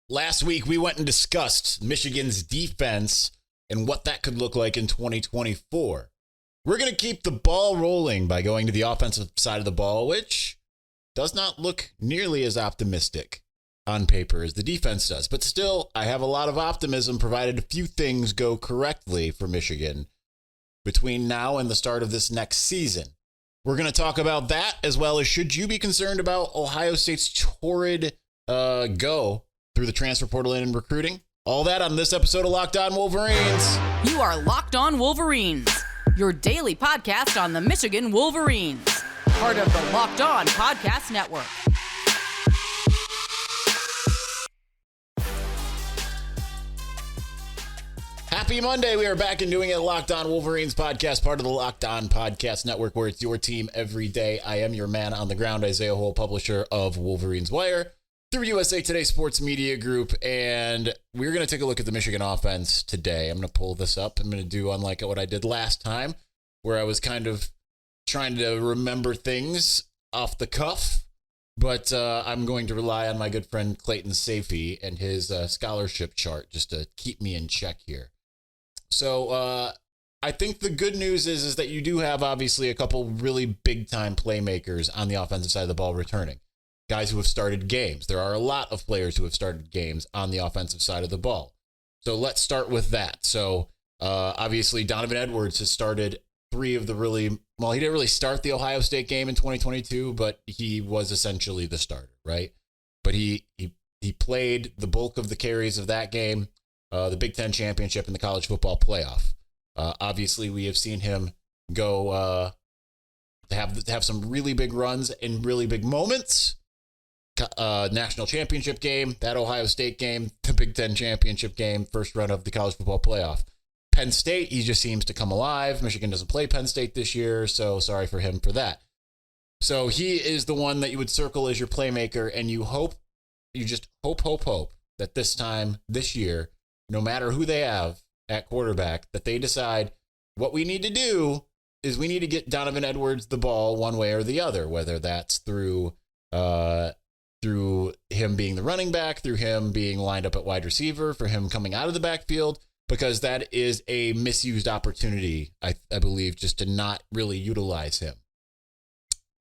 Last week, we went and discussed Michigan's defense and what that could look like in 2024. We're going to keep the ball rolling by going to the offensive side of the ball, which does not look nearly as optimistic on paper as the defense does. But still, I have a lot of optimism provided a few things go correctly for Michigan between now and the start of this next season. We're going to talk about that, as well as should you be concerned about Ohio State's torrid go through the transfer portal and in recruiting. All that on this episode of Locked On Wolverines. You are Locked On Wolverines, your daily podcast on the Michigan Wolverines, part of the Locked On Podcast Network. Happy Monday. We are back and doing it. Locked On Wolverines podcast, part of the Locked On Podcast Network, where it's your team every day. I am your man on the ground, Isaiah Hole, publisher of Wolverines Wire, through USA Today Sports Media Group, and we're going to take a look at the Michigan offense today. I'm going to pull this up. I'm going to do unlike what I did last time, where I was kind of trying to remember things off the cuff, but I'm going to rely on my good friend Clayton Safey and his scholarship chart just to keep me in check here. So I think the good news is that you do have obviously a couple really big-time playmakers on the offensive side of the ball returning. Guys who have started games. There are a lot of players who have started games on the offensive side of the ball. So let's start with that. So obviously Donovan Edwards has started three of the he didn't really start the Ohio State game in 2022, but he was essentially the starter, right? But he played the bulk of the carries of that game, the Big Ten championship and the college football playoff. Obviously we have seen him go have some really big runs and really big moments. National championship game, that Ohio State game, the Big Ten championship game, first run of the college football playoff. Penn State, he just seems to come alive. Michigan doesn't play Penn State this year, so sorry for him for that. So he is the one that you would circle as your playmaker, and you just hope that this year, no matter who they have at quarterback, that they decide what we need to do is we need to get Donovan Edwards the ball one way or the other, whether that's through him being the running back, through him being lined up at wide receiver, for him coming out of the backfield, because that is a misused opportunity, I believe, just to not really utilize him.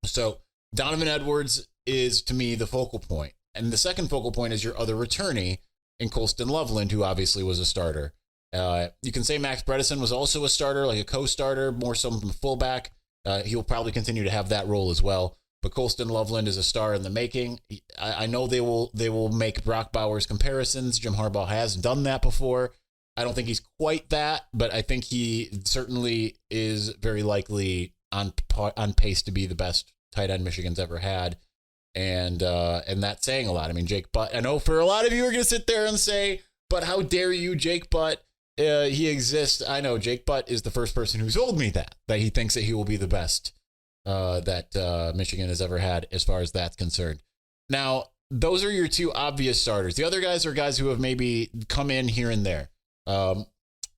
So Donovan Edwards is, to me, the focal point. And the second focal point is your other returnee in Colston Loveland, who obviously was a starter. You can say Max Bredesen was also a starter, like a co-starter, more so from fullback. He'll probably continue to have that role as well. But Colston Loveland is a star in the making. I know they will make Brock Bowers comparisons. Jim Harbaugh has done that before. I don't think he's quite that, but I think he certainly is very likely on pace to be the best tight end Michigan's ever had. And that's saying a lot. I mean, Jake Butt, I know for a lot of you are going to sit there and say, but how dare you, Jake Butt? He exists. I know Jake Butt is the first person who told me that he thinks that he will be the best that Michigan has ever had as far as that's concerned. Now, those are your two obvious starters. The other guys are guys who have maybe come in here and there.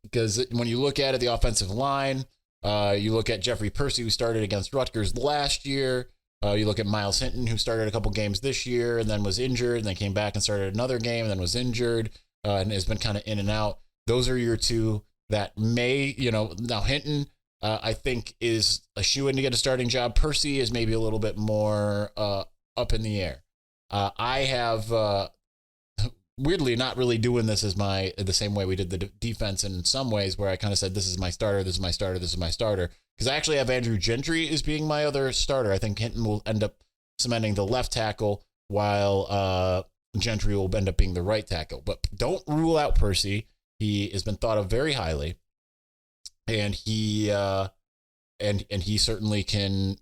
Because when you look at it, the offensive line, you look at Jeffrey Percy, who started against Rutgers last year. You look at Miles Hinton, who started a couple games this year and then was injured, and then came back and started another game and then was injured, and has been kind of in and out. Those are your two that may, now Hinton, I think is a shoe-in to get a starting job. Percy is maybe a little bit more up in the air. I have, weirdly, not really doing this as the same way we did the defense in some ways, where I kind of said, this is my starter, this is my starter, this is my starter. Because I actually have Andrew Gentry as being my other starter. I think Hinton will end up cementing the left tackle, while Gentry will end up being the right tackle. But don't rule out Percy. He has been thought of very highly. And he certainly can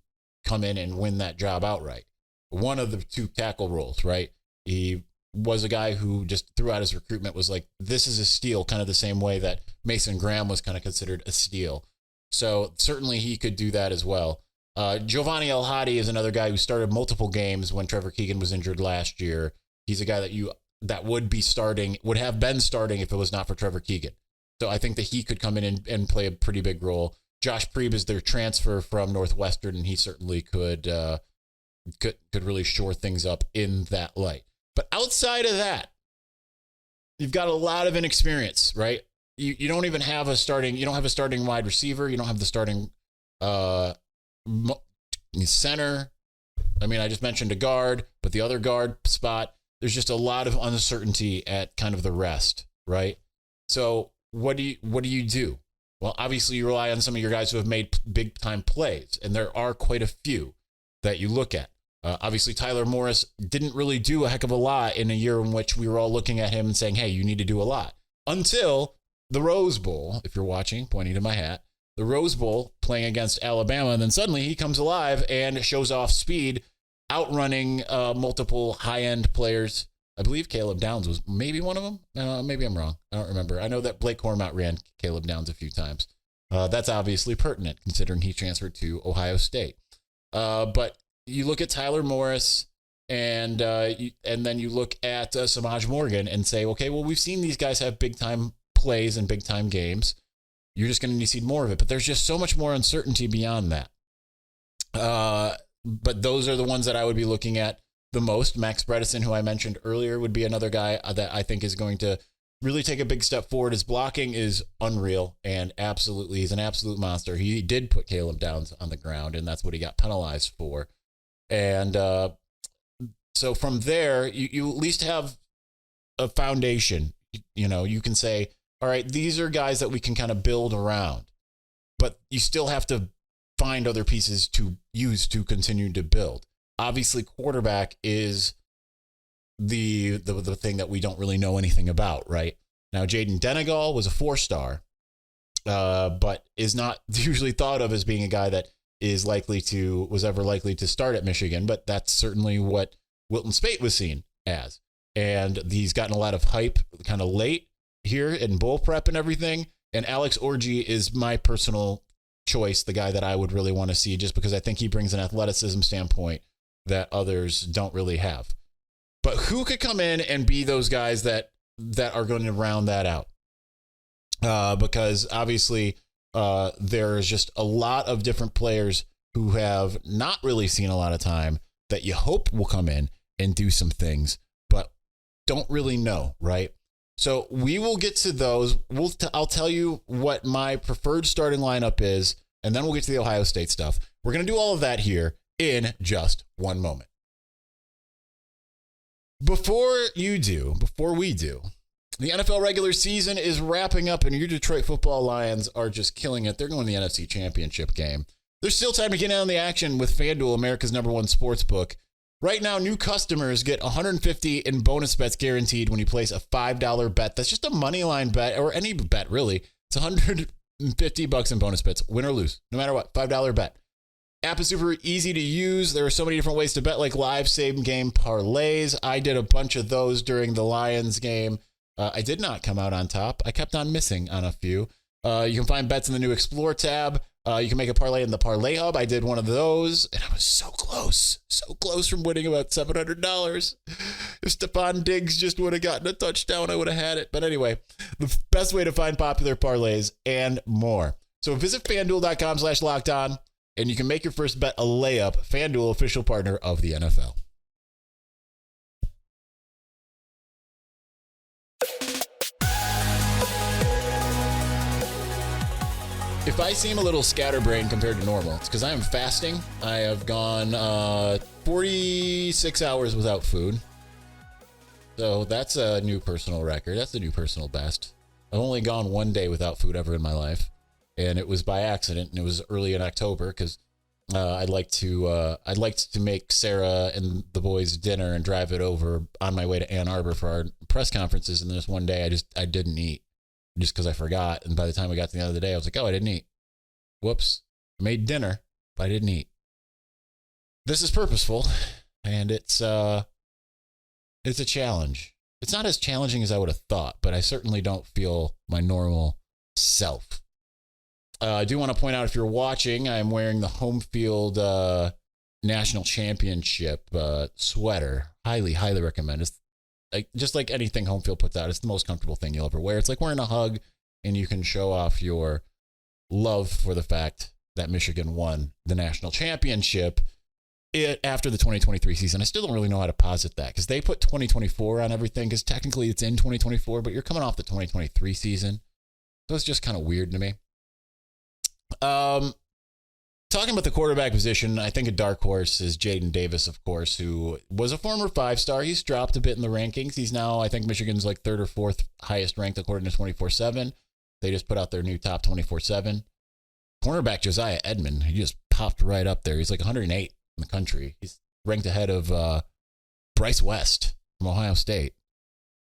come in and win that job outright. One of the two tackle roles, right? He was a guy who just throughout his recruitment was like, this is a steal, kind of the same way that Mason Graham was kind of considered a steal. So certainly he could do that as well. Giovanni El Hadi is another guy who started multiple games when Trevor Keegan was injured last year. He's a guy that would have been starting if it was not for Trevor Keegan. So I think that he could come in and play a pretty big role. Josh Preeb is their transfer from Northwestern, and he certainly could really shore things up in that light. But outside of that, you've got a lot of inexperience, right? You don't even have a starting. You don't have a starting wide receiver. You don't have the starting center. I mean, I just mentioned a guard, but the other guard spot, there's just a lot of uncertainty at kind of the rest, right? So what do you do? Well, obviously you rely on some of your guys who have made big time plays, and there are quite a few that you look at. Obviously, Tyler Morris didn't really do a heck of a lot in a year in which we were all looking at him and saying, hey, you need to do a lot. Until the Rose Bowl, if you're watching, pointing to my hat, the Rose Bowl playing against Alabama, and then suddenly he comes alive and shows off speed, outrunning multiple high-end players. I believe Caleb Downs was maybe one of them. Maybe I'm wrong. I don't remember. I know that Blake Corum outran Caleb Downs a few times. That's obviously pertinent considering he transferred to Ohio State. But you look at Tyler Morris and then you look at Samaj Morgan and say, okay, well, we've seen these guys have big-time plays and big-time games. You're just going to need to see more of it. But there's just so much more uncertainty beyond that. But those are the ones that I would be looking at the most. Max Bredesen, who I mentioned earlier, would be another guy that I think is going to really take a big step forward. His blocking is unreal, and absolutely, he's an absolute monster. He did put Caleb Downs on the ground, and that's what he got penalized for. And so from there, you at least have a foundation. You can say, all right, these are guys that we can kind of build around, but you still have to find other pieces to use to continue to build. Obviously, quarterback is the thing that we don't really know anything about right now. Jaden Denegal was a 4-star, but is not usually thought of as being a guy that was ever likely to start at Michigan. But that's certainly what Wilton Speight was seen as, and he's gotten a lot of hype kind of late here in bowl prep and everything. And Alex Orji is my personal choice, the guy that I would really want to see, just because I think he brings an athleticism standpoint that others don't really have. But who could come in and be those guys that are going to round that out? Because obviously there's just a lot of different players who have not really seen a lot of time that you hope will come in and do some things, but don't really know, right? So we will get to those. I'll tell you what my preferred starting lineup is, and then we'll get to the Ohio State stuff. We're going to do all of that here in just one moment. Before we do, the NFL regular season is wrapping up, and your Detroit football Lions are just killing it. They're going to the NFC Championship game. There's still time to get in on the action with FanDuel, America's #1 sports book. Right now, new customers get $150 in bonus bets guaranteed when you place a $5 bet. That's just a money line bet, or any bet, really. It's $150 in bonus bets, win or lose, no matter what, $5 bet. App is super easy to use. There are so many different ways to bet, like live same game parlays. I did a bunch of those during the Lions game. I did not come out on top. I kept on missing on a few. You can find bets in the new Explore tab. You can make a parlay in the Parlay Hub. I did one of those, and I was so close from winning about $700. If Stephon Diggs just would have gotten a touchdown, I would have had it. But anyway, the best way to find popular parlays and more. So visit FanDuel.com/lockedon, and you can make your first bet a layup. FanDuel, official partner of the NFL. If I seem a little scatterbrained compared to normal, it's because I am fasting. I have gone 46 hours without food. So that's a new personal record. That's a new personal best. I've only gone one day without food ever in my life. And it was by accident, and it was early in October because I'd like to make Sarah and the boys dinner and drive it over on my way to Ann Arbor for our press conferences. And then this one day I didn't eat. Just because I forgot. And by the time we got to the end of the day, I was like, oh, I didn't eat. Whoops. I made dinner, but I didn't eat. This is purposeful, and it's a challenge. It's not as challenging as I would have thought, but I certainly don't feel my normal self. I do want to point out, if you're watching, I'm wearing the home field national championship sweater. Highly, highly recommend. It's just like anything home field puts out, it's the most comfortable thing you'll ever wear. It's like wearing a hug, and you can show off your love for the fact that Michigan won the national championship it after the 2023 season. I still don't really know how to posit that because they put 2024 on everything because technically it's in 2024, but you're coming off the 2023 season. So it's just kind of weird to me. Talking about the quarterback position, I think a dark horse is Jaden Davis, of course, who was a former 5-star. He's dropped a bit in the rankings. He's now, I think, Michigan's like 3rd or 4th highest ranked according to 24/7. They just put out their new top 24/7. Cornerback Josiah Edmond, he just popped right up there. He's like 108 in the country. He's ranked ahead of Bryce West from Ohio State.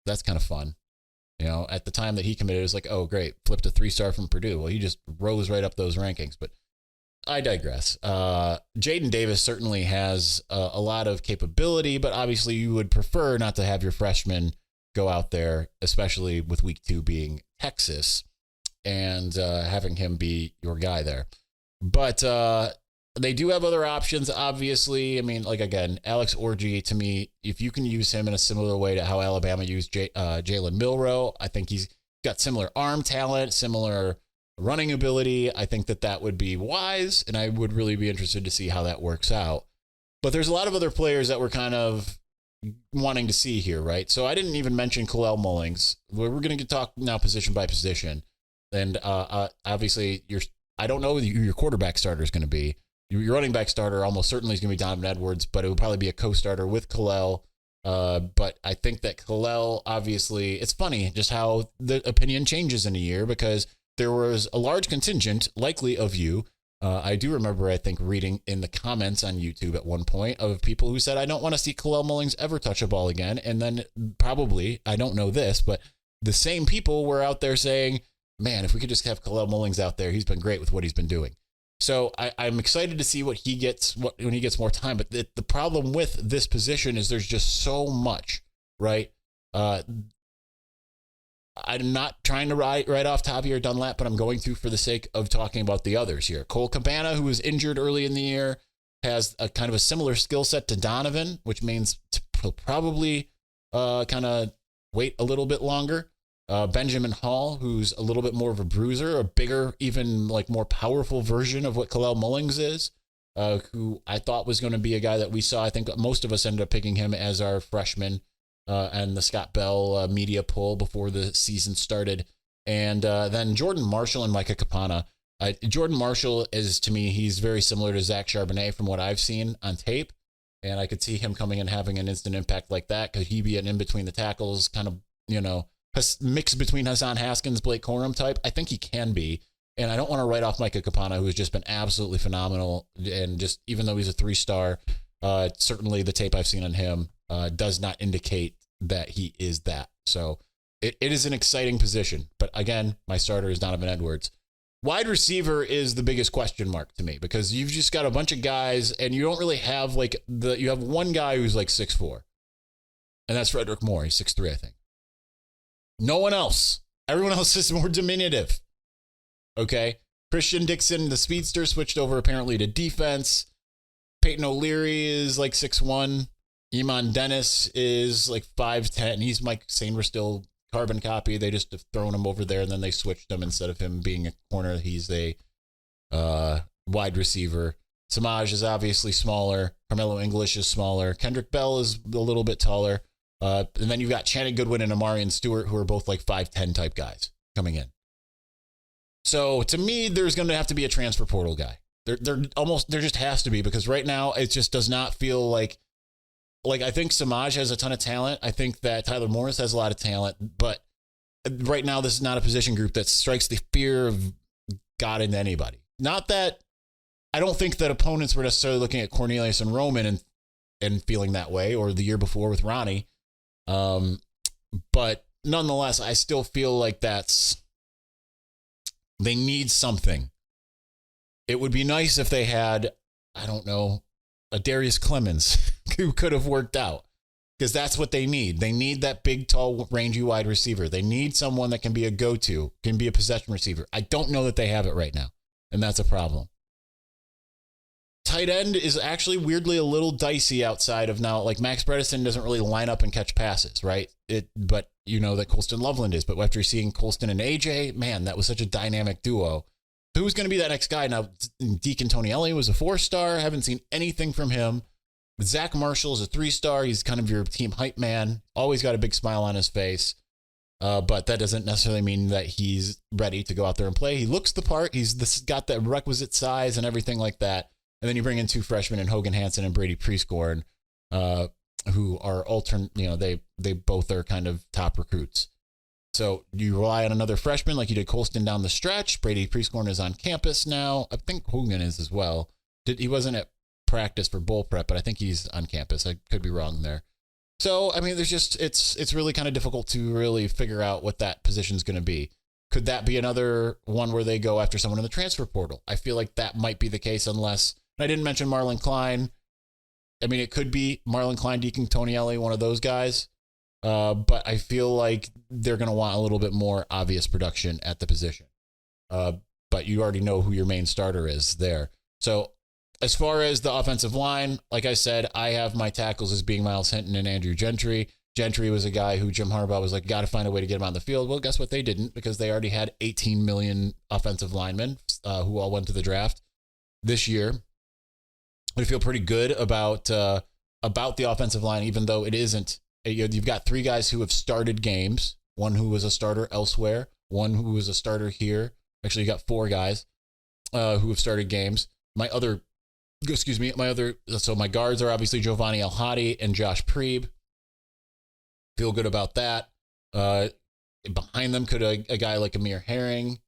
That's kind of fun. You know, at the time that he committed, it was like, oh, great, flipped a 3-star from Purdue. Well, he just rose right up those rankings. But I digress. Jaden Davis certainly has a lot of capability, but obviously you would prefer not to have your freshman go out there, especially with week 2 being Texas, and having him be your guy there. But they do have other options, obviously. I mean, like, again, Alex Orji, to me, if you can use him in a similar way to how Alabama used Jalen Milroe, I think he's got similar arm talent, similar running ability. I think that would be wise, and I would really be interested to see how that works out. But there's a lot of other players that we're kind of wanting to see here, right? So I didn't even mention Kalel Mullings. We're going to talk now position by position. And obviously, I don't know who your quarterback starter is going to be. Your running back starter almost certainly is going to be Donovan Edwards, but it would probably be a co-starter with Kalel. But I think that Kalel, obviously, it's funny just how the opinion changes in a year because there was a large contingent, likely of you. I do remember, I think, reading in the comments on YouTube at one point of people who said, I don't want to see Kalel Mullings ever touch a ball again. And then probably, I don't know this, but the same people were out there saying, man, if we could just have Kalel Mullings out there, he's been great with what he's been doing. So I'm excited to see what he gets when he gets more time. But the problem with this position is there's just so much, right? I'm not trying to right off Tavier Dunlap, but I'm going to for the sake of talking about the others here. Cole Cabana, who was injured early in the year, has a kind of a similar skill set to Donovan, which means to probably kind of wait a little bit longer. Benjamin Hall, who's a little bit more of a bruiser, a bigger, even like more powerful version of what Kalel Mullings is, who I thought was going to be a guy that we saw. I think most of us ended up picking him as our freshman and the Scott Bell media poll before the season started. And then Jordan Marshall and Micah Kapana. Jordan Marshall is, to me, he's very similar to Zach Charbonnet from what I've seen on tape. And I could see him coming and having an instant impact like that. Could he be an in-between the tackles kind of, mix between Hassan Haskins, Blake Corum type? I think he can be. And I don't want to write off Micah Kapana, who has just been absolutely phenomenal. And just, even though he's a 3-star, certainly the tape I've seen on him does not indicate that he is that. So it is an exciting position. But again, my starter is Donovan Edwards. Wide receiver is the biggest question mark to me because you've just got a bunch of guys and you don't really have you have one guy who's like 6'4", and that's Frederick Moore. He's 6'3", I think. No one else. Everyone else is more diminutive. Okay. Christian Dixon, the speedster, switched over apparently to defense. Peyton O'Leary is like 6'1". Iman Dennis is like 5'10". He's Mike Sainristil carbon copy. They just have thrown him over there and then they switched him. Instead of him being a corner, he's a wide receiver. Samaj is obviously smaller. Carmelo English is smaller. Kendrick Bell is a little bit taller. And then you've got Channing Goodwin and Amarian Stewart, who are both like 5'10" type guys coming in. So to me, there's going to have to be a transfer portal guy. There just has to be, because right now it just does not feel like I think Samaj has a ton of talent. I think that Tyler Morris has a lot of talent, but right now this is not a position group that strikes the fear of God into anybody. Not that I don't think that opponents were necessarily looking at Cornelius and Roman and feeling that way, or the year before with Ronnie. But nonetheless, I still feel like they need something. It would be nice if they had, I don't know, a Darius Clemens who could have worked out, because that's what they need. They need that big, tall, rangy wide receiver. They need someone that can be a go-to, can be a possession receiver. I don't know that they have it right now, and that's a problem. Tight end is actually weirdly a little dicey outside of now. Like Max Bredesen doesn't really line up and catch passes, right? But you know that Colston Loveland is. But after seeing Colston and AJ, man, that was such a dynamic duo. Who's going to be that next guy? Now, Deacon Tonielli was a 4-star. Haven't seen anything from him. Zach Marshall is a 3-star. He's kind of your team hype man. Always got a big smile on his face. But that doesn't necessarily mean that he's ready to go out there and play. He looks the part. He's got the requisite size and everything like that. And then you bring in 2 freshmen in Hogan Hansen and Brady Prescorn, who are they both are kind of top recruits. So you rely on another freshman like you did Colston down the stretch. Brady Prescorn is on campus now. I think Hogan is as well. He wasn't at practice for bowl prep, but I think he's on campus. I could be wrong there. So, I mean, there's just, it's really kind of difficult to really figure out what that position is going to be. Could that be another one where they go after someone in the transfer portal? I feel like that might be the case unless, I didn't mention Marlon Klein. I mean, it could be Marlon Klein, Deacon Tonielli, one of those guys. But I feel like they're going to want a little bit more obvious production at the position. But you already know who your main starter is there. So as far as the offensive line, like I said, I have my tackles as being Miles Hinton and Andrew Gentry. Gentry was a guy who Jim Harbaugh was like, got to find a way to get him on the field. Well, guess what? They didn't, because they already had 18 million offensive linemen who all went to the draft this year. I feel pretty good about the offensive line, even though it isn't. You've got 3 guys who have started games, one who was a starter elsewhere, one who was a starter here. Actually, you got 4 guys who have started games. My guards are obviously Giovanni El-Hadi and Josh Preeb. Feel good about that. Behind them, could a guy like Amir Herring,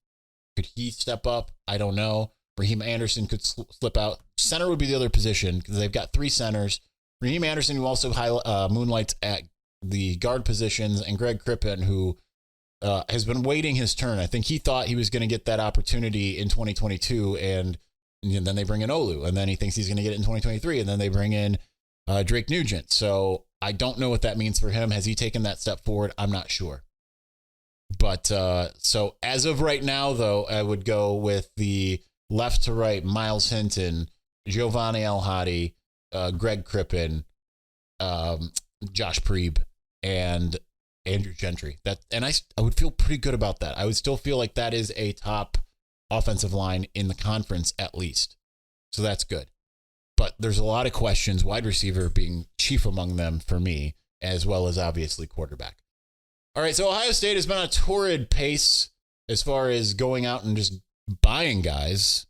could he step up? I don't know. Raheem Anderson could slip out. Center would be the other position because they've got 3 centers. Raheem Anderson, who also moonlights at the guard positions, and Greg Crippen, who has been waiting his turn. I think he thought he was going to get that opportunity in 2022, and then they bring in Olu, and then he thinks he's going to get it in 2023, and then they bring in Drake Nugent. So I don't know what that means for him. Has he taken that step forward? I'm not sure. But so as of right now, though, I would go with the left to right, Miles Hinton, Giovanni El-Hadi, Greg Crippen, Josh Preeb, and Andrew Gentry. I would feel pretty good about that. I would still feel like that is a top offensive line in the conference at least. So that's good. But there's a lot of questions, wide receiver being chief among them for me, as well as obviously quarterback. All right, so Ohio State has been on a torrid pace as far as going out and just buying guys.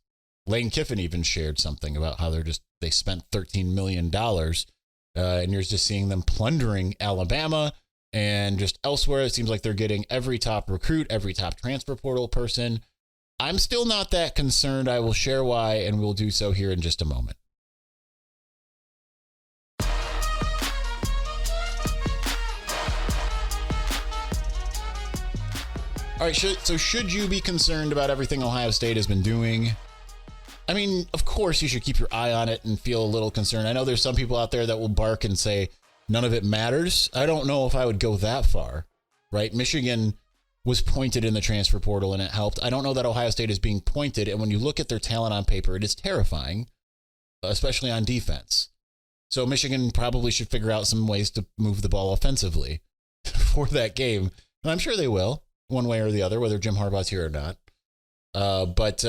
Lane Kiffin even shared something about how they spent $13 million, and you're just seeing them plundering Alabama and just elsewhere. It seems like they're getting every top recruit, every top transfer portal person. I'm still not that concerned. I will share why, and we'll do so here in just a moment. All right, so should you be concerned about everything Ohio State has been doing? I mean, of course you should keep your eye on it and feel a little concerned. I know there's some people out there that will bark and say none of it matters. I don't know if I would go that far, right? Michigan was pointed in the transfer portal and it helped. I don't know that Ohio State is being pointed. And when you look at their talent on paper, it is terrifying, especially on defense. So Michigan probably should figure out some ways to move the ball offensively for that game. And I'm sure they will, one way or the other, whether Jim Harbaugh's here or not. But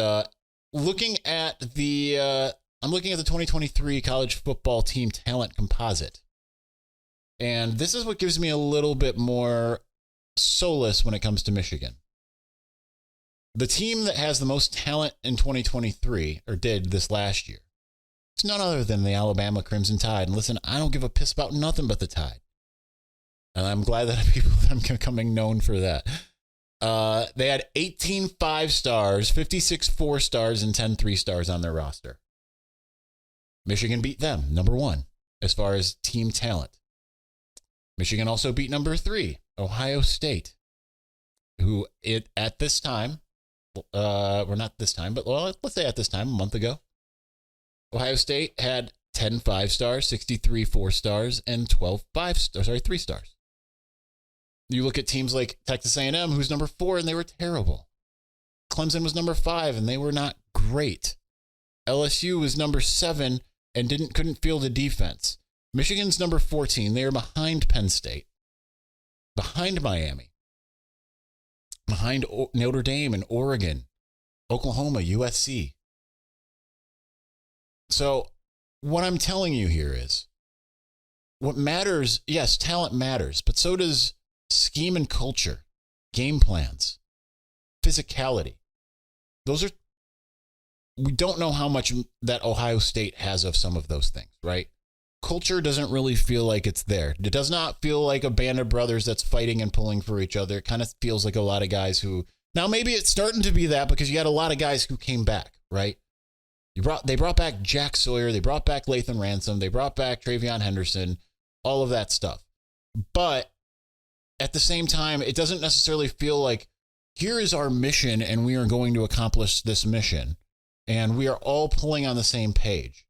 looking at I'm looking at the 2023 college football team talent composite. And this is what gives me a little bit more solace when it comes to Michigan. The team that has the most talent in 2023, or did this last year, it's none other than the Alabama Crimson Tide. And listen, I don't give a piss about nothing but the Tide. And I'm glad that people are becoming known for that. They had 18 5-stars, 56 4-stars, and 10 3-stars on their roster. Michigan beat them, number 1, as far as team talent. Michigan also beat number 3, Ohio State, who at this time, not this time, but let's say at this time, a month ago, Ohio State had 10 5-stars, 63 4-stars, and 12 3-stars. You look at teams like Texas A&M, who's number 4, and they were terrible. Clemson was number 5, and they were not great. LSU was number 7 and couldn't field a defense. Michigan's number 14. They are behind Penn State, behind Miami, behind Notre Dame and Oregon, Oklahoma, USC. So what I'm telling you here is what matters, yes, talent matters, but so does scheme and culture, game plans, physicality. We don't know how much that Ohio State has of some of those things, right? Culture doesn't really feel like it's there. It does not feel like a band of brothers that's fighting and pulling for each other. It kind of feels like a lot of guys who, now maybe it's starting to be that because you had a lot of guys who came back, right? They brought back Jack Sawyer. They brought back Lathan Ransom. They brought back Travion Henderson, all of that stuff. But at the same time, it doesn't necessarily feel like here is our mission and we are going to accomplish this mission. And we are all pulling on the same page.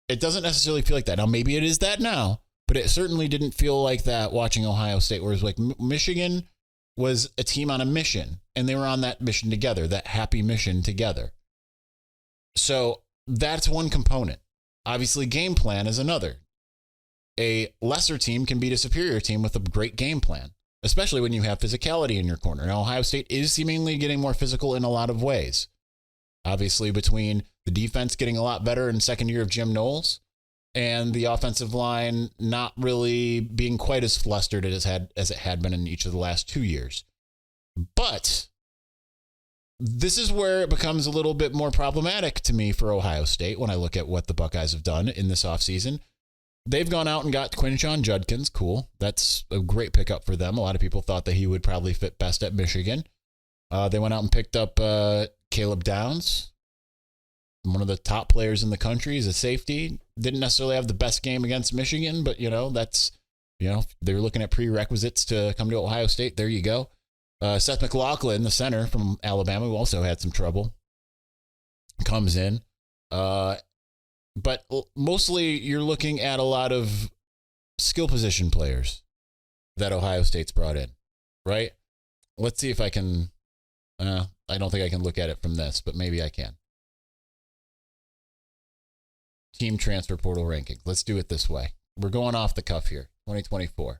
It doesn't necessarily feel like that. Now, maybe it is that now, but it certainly didn't feel like that watching Ohio State, whereas like Michigan was a team on a mission and they were on that mission together, that happy mission together. So that's one component. Obviously, game plan is another. A lesser team can beat a superior team with a great game plan, especially when you have physicality in your corner. Now, Ohio State is seemingly getting more physical in a lot of ways. Obviously, between the defense getting a lot better in second year of Jim Knowles and the offensive line not really being quite as flustered as it had been in each of the last 2 years. But this is where it becomes a little bit more problematic to me for Ohio State when I look at what the Buckeyes have done in this offseason. They've gone out and got Quinshon Judkins. Cool. That's a great pickup for them. A lot of people thought that he would probably fit best at Michigan. They went out and picked up Caleb Downs, one of the top players in the country. He's a safety. Didn't necessarily have the best game against Michigan, but, they were looking at prerequisites to come to Ohio State. There you go. Seth McLaughlin, the center from Alabama, who also had some trouble, comes in. But mostly you're looking at a lot of skill position players that Ohio State's brought in, right? Let's see if I can. I don't think I can look at it from this, but maybe I can. Team transfer portal rankings. Let's do it this way. We're going off the cuff here. 2024.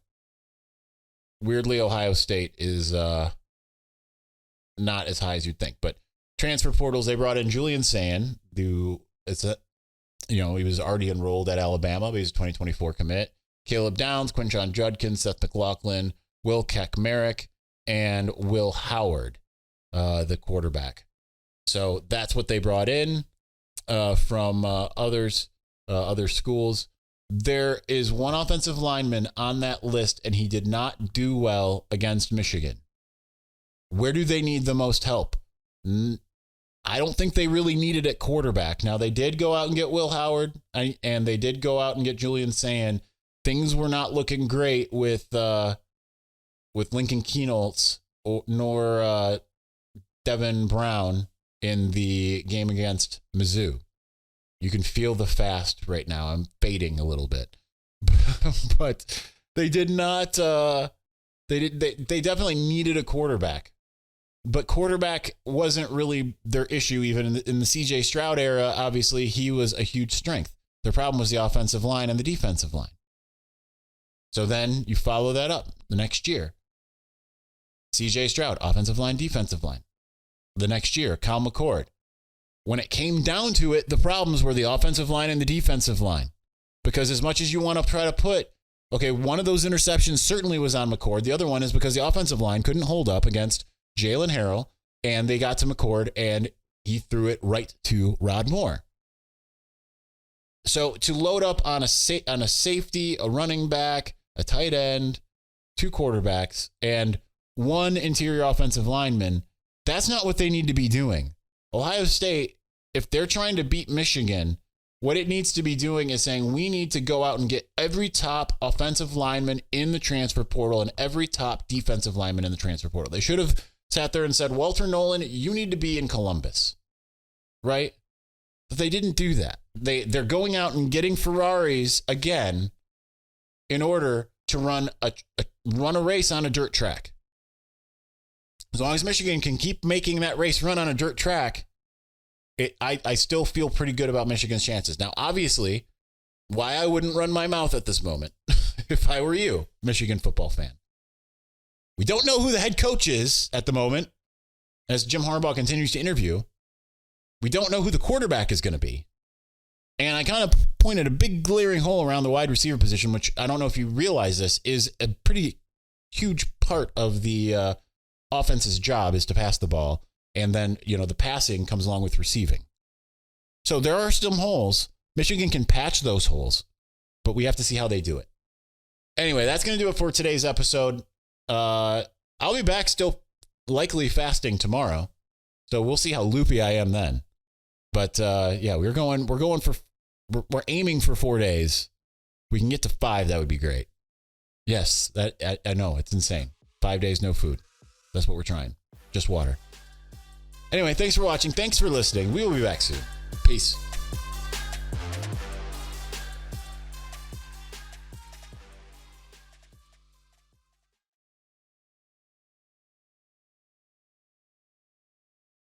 Weirdly, Ohio State is not as high as you'd think, but transfer portals, they brought in Julian Sayin, who he was already enrolled at Alabama, but he's a 2024 commit. Caleb Downs, Quinshon Judkins, Seth McLaughlin, Will Keck-Merrick, and Will Howard, the quarterback. So that's what they brought in from other schools. There is one offensive lineman on that list, and he did not do well against Michigan. Where do they need the most help? I don't think they really need it at quarterback. Now, they did go out and get Will Howard, and they did go out and get Julian Sayin. Things were not looking great with Lincoln Kienholz nor Devin Brown in the game against Mizzou. You can feel the fast right now. I'm fading a little bit. But they did not they definitely needed a quarterback. But quarterback wasn't really their issue even in the CJ Stroud era. Obviously, he was a huge strength. Their problem was the offensive line and the defensive line. So then you follow that up the next year. CJ Stroud, offensive line, defensive line. The next year, Kyle McCord. When it came down to it, the problems were the offensive line and the defensive line. Because as much as you want to try to put, one of those interceptions certainly was on McCord. The other one is because the offensive line couldn't hold up against Jalen Harrell, and they got to McCord, and he threw it right to Rod Moore. So to load up on a safety, a running back, a tight end, 2 quarterbacks, and 1 interior offensive lineman, that's not what they need to be doing. Ohio State, if they're trying to beat Michigan, what it needs to be doing is saying we need to go out and get every top offensive lineman in the transfer portal and every top defensive lineman in the transfer portal. They should have sat there and said, Walter Nolan, you need to be in Columbus, right? But they didn't do that. They're going out and getting Ferraris again in order to run a race on a dirt track. As long as Michigan can keep making that race run on a dirt track, I still feel pretty good about Michigan's chances. Now, obviously, why I wouldn't run my mouth at this moment if I were you, Michigan football fan. We don't know who the head coach is at the moment as Jim Harbaugh continues to interview. We don't know who the quarterback is going to be. And I kind of pointed a big glaring hole around the wide receiver position, which I don't know if you realize this is a pretty huge part of the offense's job is to pass the ball. And then, the passing comes along with receiving. So there are some holes. Michigan can patch those holes, but we have to see how they do it. Anyway, that's going to do it for today's episode. I'll be back still likely fasting tomorrow. So we'll see how loopy I am then. But we're aiming for 4 days. We can get to 5. That would be great. Yes, that I know it's insane. 5 days, no food. That's what we're trying. Just water. Anyway, thanks for watching. Thanks for listening. We will be back soon. Peace.